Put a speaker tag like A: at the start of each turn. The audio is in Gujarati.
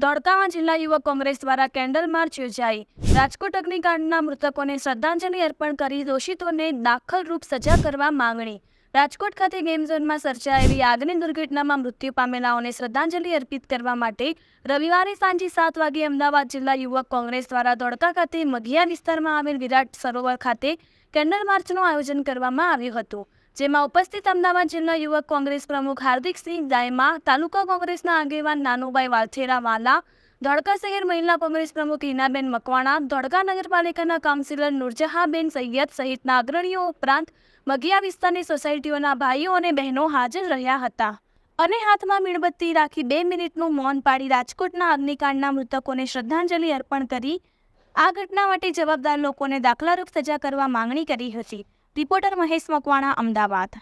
A: ધોળકામાં જિલ્લા યુવક કોંગ્રેસ દ્વારા કેન્ડલ માર્ચ યોજાઈ। રાજકોટ અગ્નિકાંડના મૃતકોને શ્રદ્ધાંજલિ અર્પણ કરી દોષિતોને દાખલરૂપ સજા કરવા માંગણી। રાજકોટ ખાતે ગેમ ઝોનમાં સર્જાયેલી આગની દુર્ઘટનામાં મૃત્યુ પામેલાઓને શ્રદ્ધાંજલિ અર્પિત કરવા માટે રવિવારે સાંજે 7 વાગ્યે અમદાવાદ જિલ્લા યુવક કોંગ્રેસ દ્વારા ધોળકા ખાતે મઘિયા વિસ્તારમાં આવેલ વિરાટ સરોવર ખાતે કેન્ડલ માર્ચનું આયોજન કરવામાં આવ્યું હતું, જેમાં ઉપસ્થિત અમદાવાદ જિલ્લા યુવક કોંગ્રેસ પ્રમુખ હાર્દિકસિંહ દાયમા, તાલુકા કોંગ્રેસના આગેવાન નાનુભાઈ વાલથેરાવાલા, ધોળકા શહેર મહિલા કોંગ્રેસ પ્રમુખ હિનાબેન મકવાણા, ધોળકા નગરપાલિકાના કાઉન્સિલર નુરજહાબેન સૈયદ સહિતના અગ્રણીઓ ઉપરાંત મઘિયા વિસ્તારની સોસાયટીઓના ભાઈઓ અને બહેનો હાજર રહ્યા હતા અને હાથમાં મીણબત્તી રાખી 2 મિનિટનું મૌન પાડી રાજકોટના અગ્નિકાંડના મૃતકોને શ્રદ્ધાંજલિ અર્પણ કરી આ ઘટના માટે જવાબદાર લોકોને દાખલારૂપ સજા કરવા માંગણી કરી હતી। રિપોર્ટર મહેશ મકવાણા, અમદાવાદ।